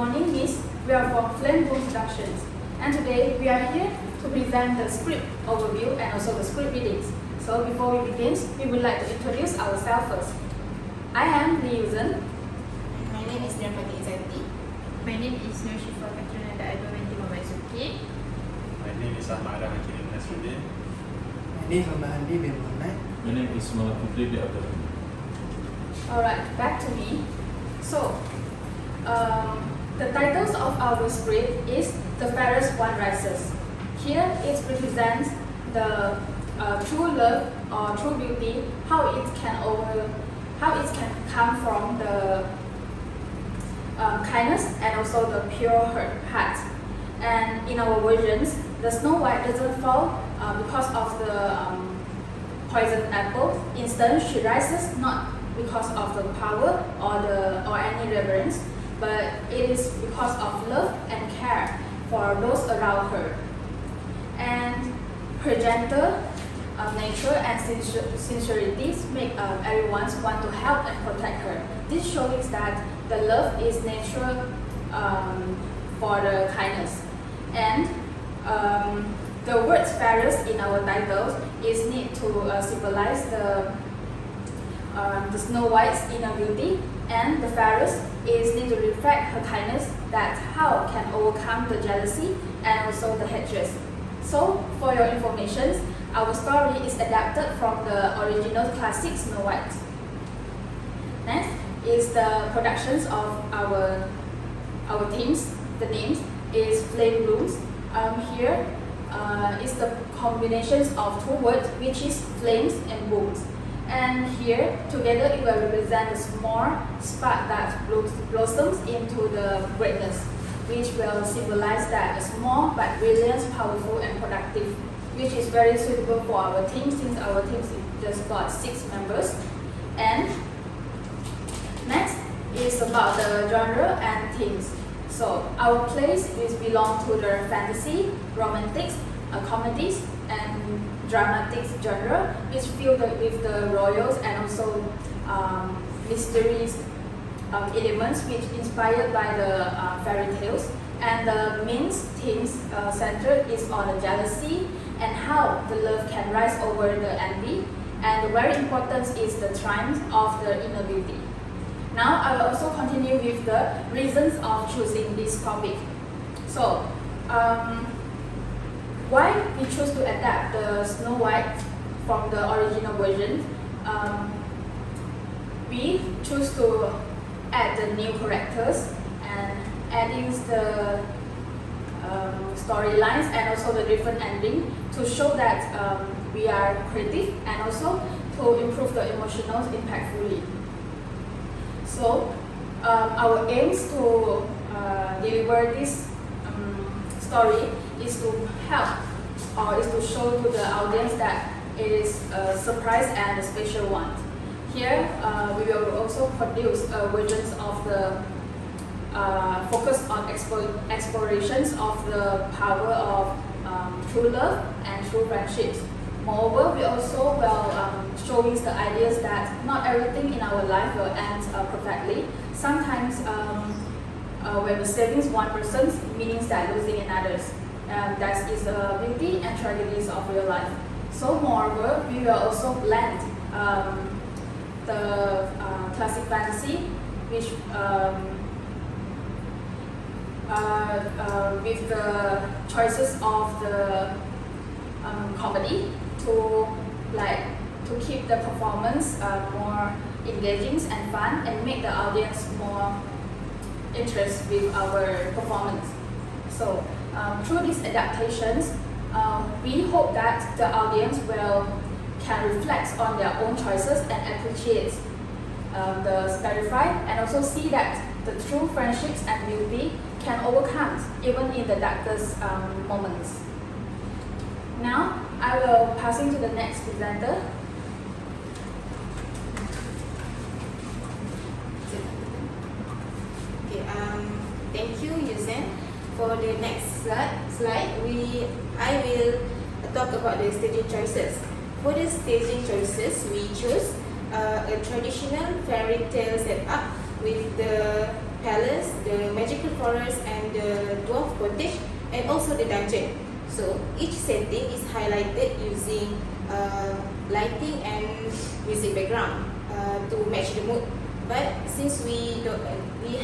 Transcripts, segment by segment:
morning, Miss. We are from Flame Boom Productions, and today we are here to present the script overview and also the script readings. So before we begin, we would like to introduce ourselves first. I am Lee Yuzhen. My name is Nirpati Izanti. My name is Noshifa Katrina Daibawenti Mamazuki. My name is Ahmad Hakim Nasruddin. My name is Mahandi bin Muhammad. My name is Malakutri bin Abdul. Alright, back to me. So, the titles of our script is The Fairest One Rises. Here it represents the true love or true beauty, how it can come from the kindness and also the pure heart. And in our versions, the Snow White doesn't fall because of the poisoned apple. Instead, she rises not because of the power or any reverence, but it is because of love and care for those around her. And her gentle nature and sincerity make everyone want to help and protect her. This shows that the love is natural for the kindness. And the words fairest in our titles is need to symbolize the Snow White's inner beauty, and the fairest is need to reflect her kindness, that how can overcome the jealousy and also the hatred. So, for your information, our story is adapted from the original classic Snow White. Next is the productions of our teams. The names is Flame Blooms. Here is the combinations of two words, which is flames and booms. And here, together, it will represent a small spark that blossoms into the greatness, which will symbolize that a small but brilliant, powerful, and productive, which is very suitable for our team since our team just got 6 members. And next is about the genre and themes. So our plays belong to the fantasy, romantics, comedies, and dramatic genre, which filled with the royals and also mysteries elements, which inspired by the fairy tales. And the main themes center is on the jealousy and how the love can rise over the envy. And the very important is the triumph of the inner beauty. Now I will also continue with the reasons of choosing this topic. So, why we choose to adapt the Snow White from the original version? We choose to add the new characters and adding the storylines and also the different ending to show that we are creative and also to improve the emotional impactfully. So our aims to deliver this story is to help or is to show to the audience that it is a surprise and a special one. Here we will also produce versions of the focus on explorations of the power of true love and true friendships. Moreover, we also will showing the ideas that not everything in our life will end perfectly. Sometimes when we saving one person, it means that losing another. That is the beauty and tragedies of real life. So moreover, we will also blend the classic fantasy, which with the choices of the comedy to keep the performance more engaging and fun and make the audience more interested with our performance. So through these adaptations, we hope that the audience can reflect on their own choices and appreciate the specified and also see that the true friendships and beauty can overcome even in the darkest moments. Now, I will pass to the next presenter. Okay, thank you, Yuzhen. For the next slide, I will talk about the staging choices. For the staging choices, we chose a traditional fairy tale setup with the palace, the magical forest, and the dwarf cottage, and also the dungeon. So each setting is highlighted using lighting and music background to match the mood. But since we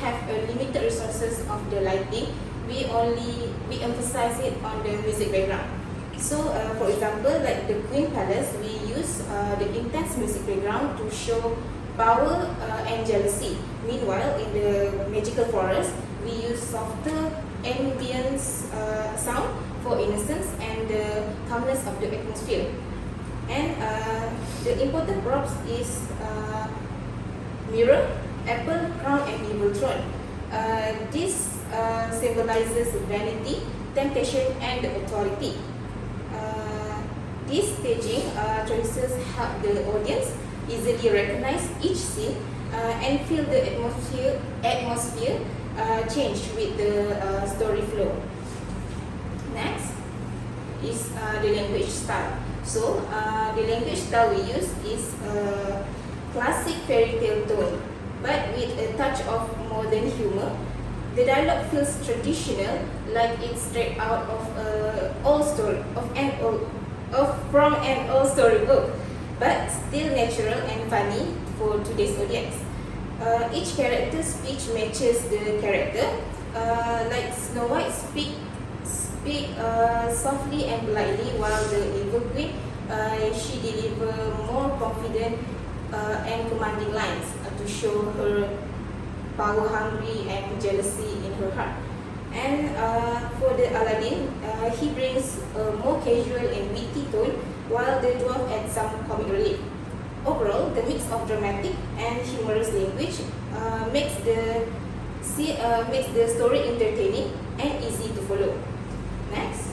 have limited resources of the lighting, we emphasize it on the music background. So, for example, like the Queen Palace, we use the intense music background to show power and jealousy. Meanwhile, in the magical forest, we use softer ambient sound for innocence and the calmness of the atmosphere. And the important props is mirror, apple, crown, and evil throne. This symbolizes vanity, temptation, and authority. These staging choices help the audience easily recognize each scene and feel the atmosphere change with the story flow. Next is the language style. So the language style we use is classic fairy tale tone, but with a touch of modern humor. The dialogue feels traditional, like it's straight out of from an old storybook, but still natural and funny for today's audience. Each character's speech matches the character. Like Snow White speak softly and politely, while the evil queen she deliver more confident and commanding lines to show her power hungry and jealousy in her heart. And for the Aladdin, he brings a more casual and witty tone, while the dwarf adds some comic relief. Overall, the mix of dramatic and humorous language makes the story entertaining and easy to follow. Next,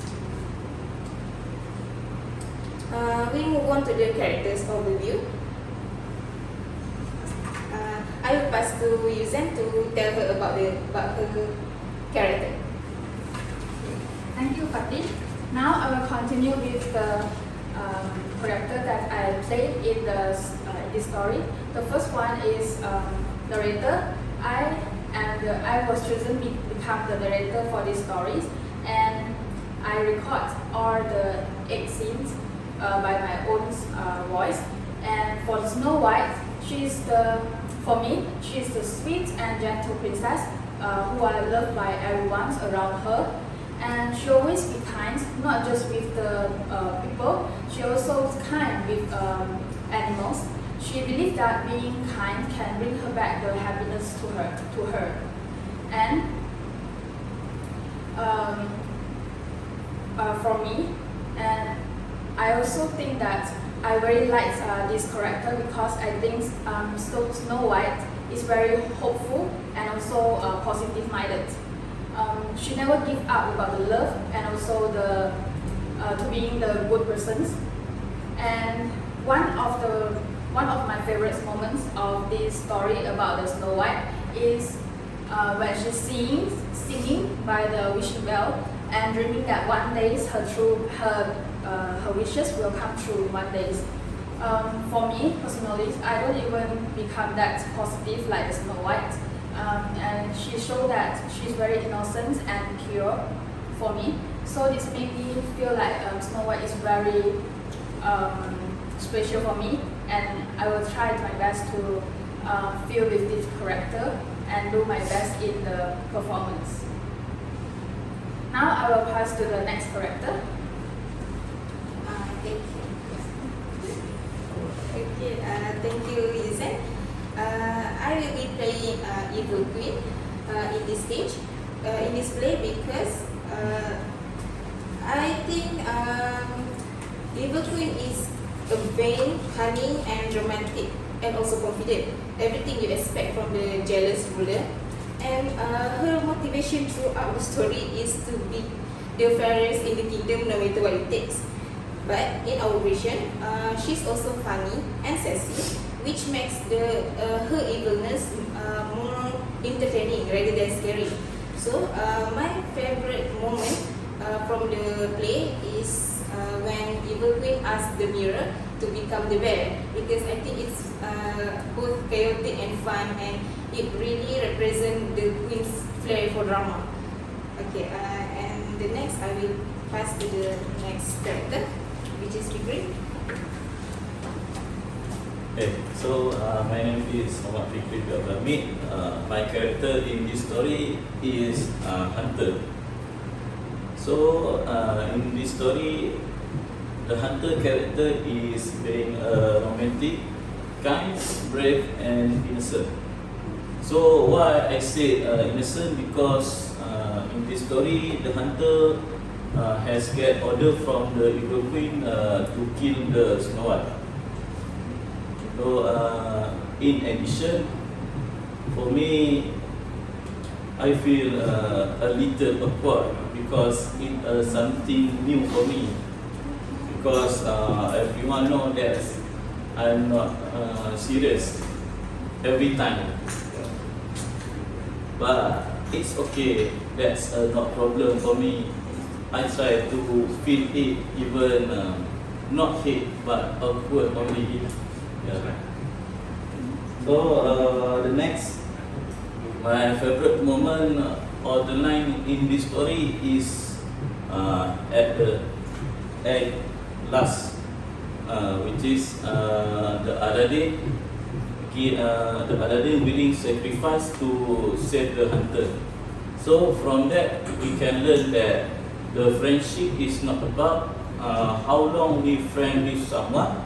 we move on to the characters overview. I will pass to Yuzan to tell her about her character. Thank you, Fatih. Now I will continue with the character that I played in this story. The first one is narrator. I was chosen to become the narrator for these stories, and I record all the 8 scenes by my own voice. And for Snow White, for me, she is the sweet and gentle princess who are loved by everyone around her. And she always be kind, not just with the people, she also is kind with animals. She believes that being kind can bring her back the happiness to her. And for me, and I also think that I very like this character because I think Snow White is very hopeful and also positive-minded. She never gives up about the love and also to being the good person. And one of my favorite moments of this story about the Snow White is when she's singing by the wishing bell and dreaming that one day her wishes will come true one day. For me personally, I don't even become that positive like the Snow White. And she showed that she's very innocent and pure for me. So this made me feel like Snow White is very special for me, and I will try my best to feel with this character and do my best in the performance. Now I will pass to the next character. Thank you. Okay, thank you, Yuzan. I will be playing Evil Queen in this stage, in this play, because I think Evil Queen is a vain, cunning, and romantic, and also confident. Everything you expect from the jealous ruler. And her motivation throughout the story is to be the fairest in the kingdom, no matter what it takes. But in our version, she's also funny and sassy, which makes her evilness more entertaining rather than scary. So my favorite moment from the play is when Evil Queen asks the mirror to become the bear, because I think it's both chaotic and fun, and it really represents the queen's flair for drama. Okay, and the next I will pass to the next character, which is Fikri. Okay, so my name is Muhammad Fikri bin Abdul Hamid. My character in this story is Hunter. So in this story, the Hunter character is being romantic, kind, brave, and innocent. So why I say innocent? Because in this story, the Hunter has get order from the evil queen to kill the Snow White. So in addition, for me, I feel a little awkward because it's something new for me. Because everyone knows that I'm not serious every time. But it's okay. That's not problem for me. I try to feel it, even not hate, but awkward only. Yeah. So the next, my favorite moment or the line in this story is at the last, which is the Aladdin. The Aladdin willing sacrifice to save the Hunter. So from that we can learn that the friendship is not about how long we friend with someone,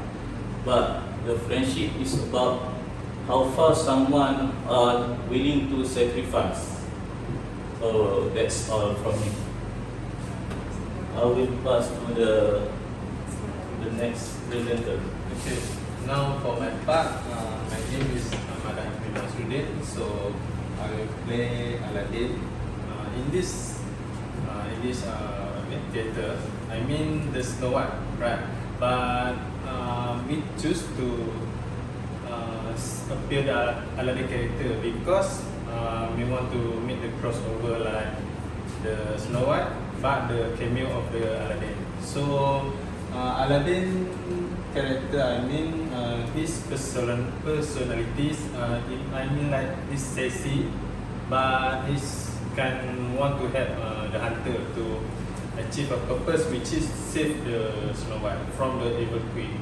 but the friendship is about how far someone are willing to sacrifice. So that's all from me. I will pass to the next presenter. Okay, now for my part, my name is Ahmad bin Nasruddin. So I will play Aladdin in this theater. I mean the Snow White, right? But we choose to appear the Aladdin character because we want to make the crossover like the Snow White, but the cameo of the Aladdin. So Aladdin character, I mean his personalities. I mean like he's sassy, but he's can want to help the hunter to achieve a purpose, which is save the Snow White from the evil queen,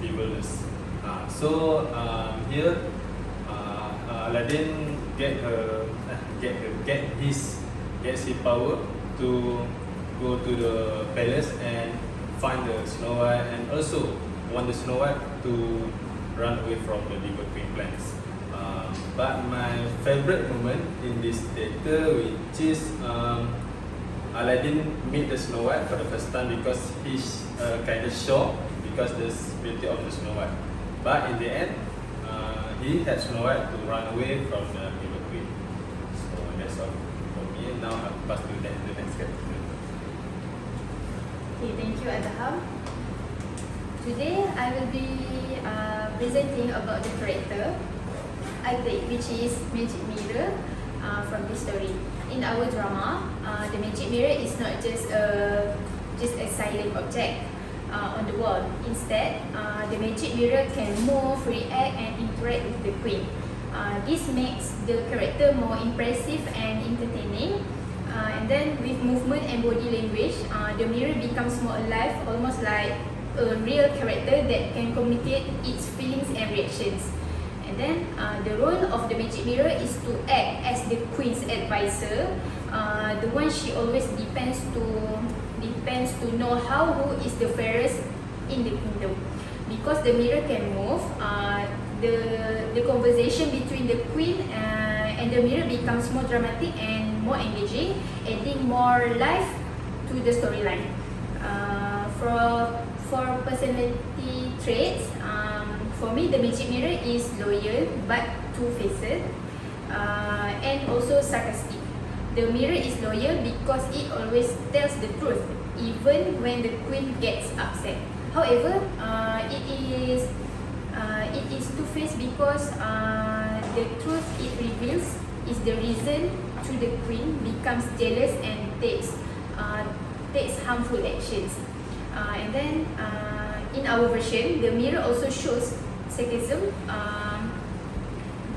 evilness. So here Aladdin gets his power to go to the palace and find the Snow White, and also want the Snow White to run away from the evil queen plans. But my favorite moment in this theater, which is Aladdin meet the Snow White for the first time, because he's kind of shocked because the beauty of the Snow White. But in the end, he had Snow White to run away from the evil queen. So that's all for me. Now I'll pass to the next character. Okay, thank you, Adham. Today I will be presenting about the character I played, which is Magic Mirror from this story. In our drama, the magic mirror is not just a silent object on the wall. Instead, the magic mirror can move, react, and interact with the queen. This makes the character more impressive and entertaining. And then with movement and body language, the mirror becomes more alive, almost like a real character that can communicate its feelings and reactions. And then the role of the magic mirror is to act as the queen's advisor, the one she always depends to know who is the fairest in the kingdom. Because the mirror can move, the conversation between the queen and the mirror becomes more dramatic and more engaging, adding more life to the storyline. For personality traits, for me the magic mirror is loyal but two-faced, and also sarcastic. The mirror is loyal because it always tells the truth, even when the queen gets upset. However, it is two-faced because the truth it reveals is the reason to the queen becomes jealous and takes harmful actions. And then in our version, the mirror also shows sarcasm,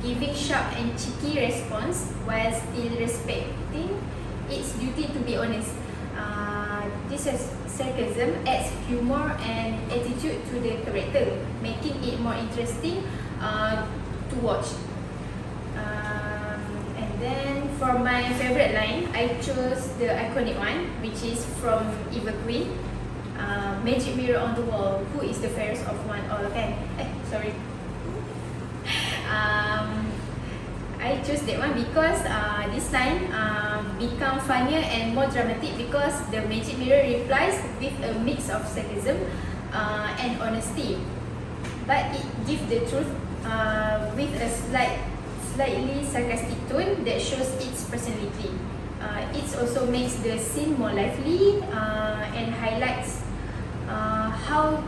giving sharp and cheeky response while still respecting its duty to be honest. This sarcasm adds humor and attitude to the character, making it more interesting to watch. And then for my favorite line, I chose the iconic one, which is from Evil Queen. Magic mirror on the wall, who is the fairest of one all? Sorry. I chose that one because this line become funnier and more dramatic because the magic mirror replies with a mix of sarcasm and honesty, but it gives the truth with a slightly sarcastic tone that shows its personality. It also makes the scene more lively and highlights how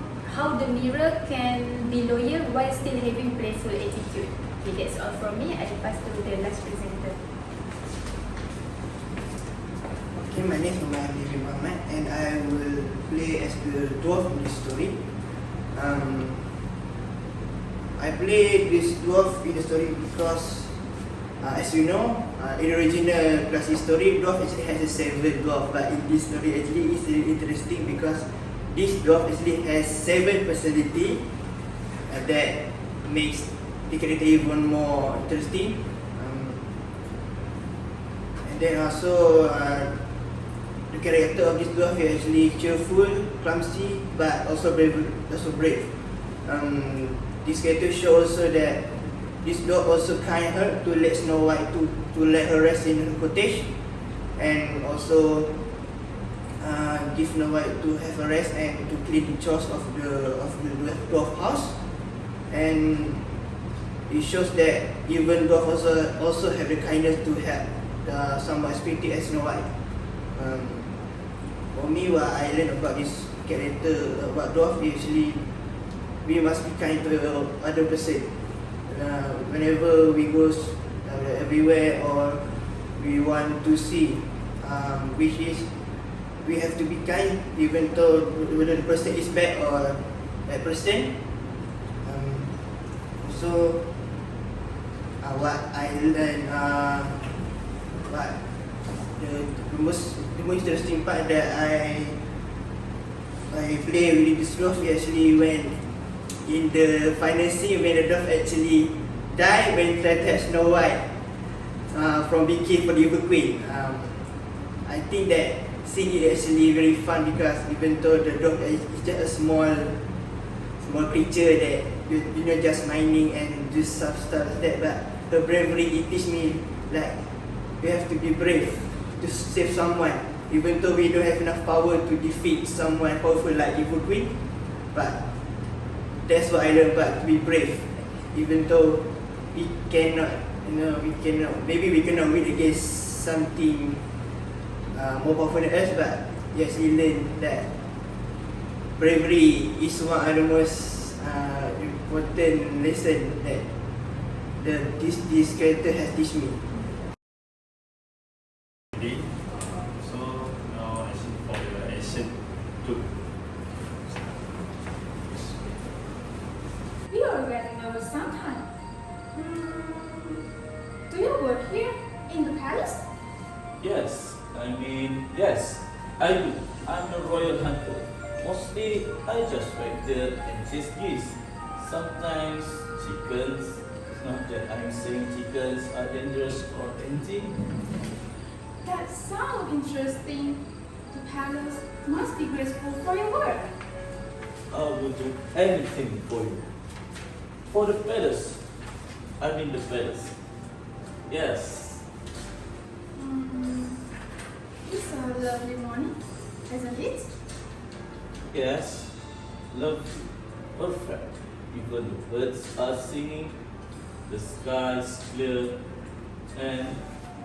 the mirror can be loyal while still having playful attitude. Okay, that's all from me. I pass to the last presenter. Okay, my name is Muhammad and I will play as the dwarf in this story. I play this dwarf in the story because, as you know, in the original classic story, dwarf actually has a 7 dwarf, but in this story actually it's really interesting because this dwarf actually has 7 personality that makes the character even more interesting. And then also the character of this dwarf is actually cheerful, clumsy, but also brave. This character shows also that this dwarf also kind her to let Snow White to let her rest in her cottage, and also give Snow White to have a rest and to clean the chores of the dwarf house. And it shows that even dwarf also have the kindness to help someone as pretty as Snow White. For me, what I learned about this character about dwarf is actually we must be kind to other person. Whenever we go everywhere or we want to see, which is we have to be kind even though whether the person is bad or bad person. So what I learned, what the most interesting part that I play with this dwarf is actually when in the final scene when the dwarf actually died when he tried to have Snow White from being killed for the Evil Queen. I think that scene is actually very fun because even though the dwarf is just a small creature that you know just mining and do stuff like that, but her bravery it teach me like we have to be brave to save someone even though we don't have enough power to defeat someone powerful like Evil Queen. But that's what I learned about to be brave even though we cannot maybe we cannot win against something more powerful than us, but yes, we learn that bravery is one of the most important lesson that this character has taught me. So now action for the action 2. We are getting over sometime. Do you work here in the palace? Yes, yes, I do. I'm a royal hunter. Mostly, I just wait there and chase geese. Sometimes chickens. Not that I'm saying chickens are dangerous or anything. That sounds interesting. The palace must be graceful for your work. I will do anything for you. For the palace. I mean the palace. Yes. It's a lovely morning, isn't it? Yes. Lovely. Perfect. Even the birds are singing. The sky is clear. And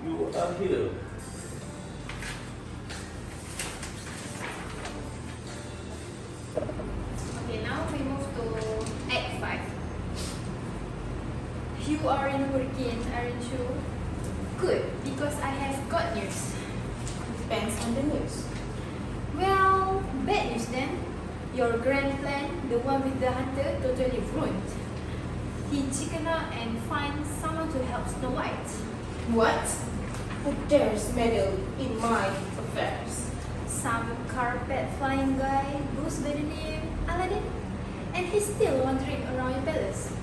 you are here. Okay, now we move to Act 5. You are in hurricane, aren't you? Good, because I have got news. Depends on the news. Well, bad news then. Your grand plan, the one with the hunter, totally ruined. He chicken out and find someone to help Snow White. What? Who dares meddle in my affairs? Some carpet flying guy goes by the name Aladdin, and he's still wandering around your palace.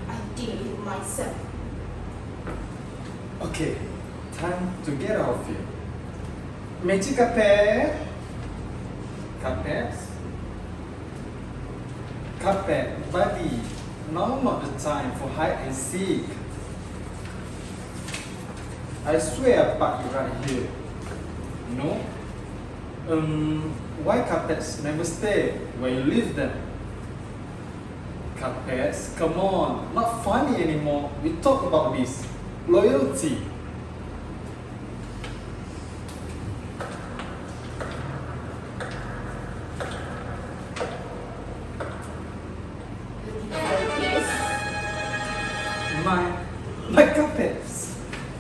I deal with myself. Okay, time to get out of here. Magic carpet. Carpets. Carpet, buddy. Now not the time for hide and seek. I swear I park you right here. No? Why carpets never stay where you leave them? Carpets, come on, not funny anymore. We talk about this. Loyalty. Yes. My carpets.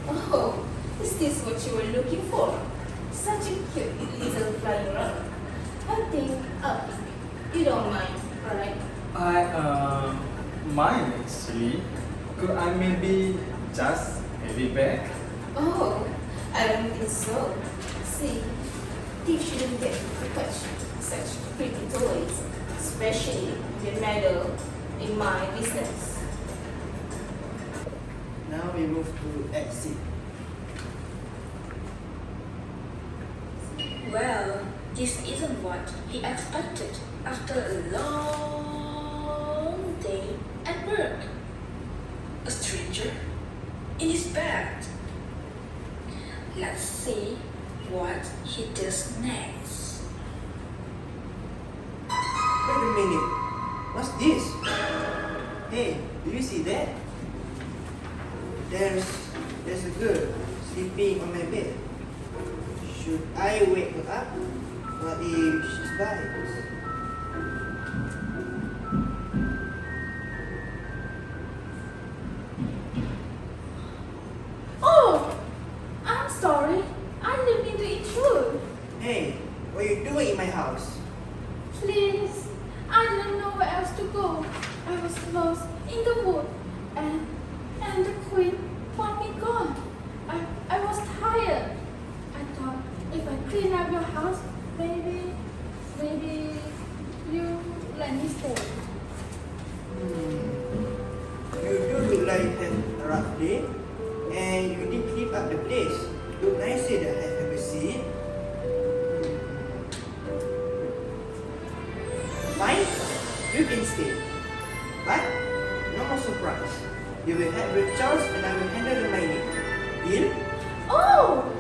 Oh, is this what you were looking for? Such a cute little flying rug. I think you don't mind, alright? Mine actually. Could I maybe just have it back? Oh, I don't think so. See, thieves shouldn't get to touch such pretty toys, especially the meddle in my business. Now we move to exit. Well, this isn't what he expected after a long day at work. A stranger in his bed. Let's see what he does next. Wait a minute. What's this? Hey, do you see that? There's a girl sleeping on my bed. Should I wake her up? What if she's bites? Oh, I'm sorry. I didn't mean to intrude. Hey, what are you doing in my house? Please, I didn't know where else to go. I was lost in the wood, and the queen want me gone. I was tired. I thought if I clean up your house, maybe you let me stay. You do look like you had a rough day, and you did clean up the place. Look nicer than I have ever seen. Fine, you can stay. But no more surprise. You will have your chores and I will handle the mining. Deal? Oh,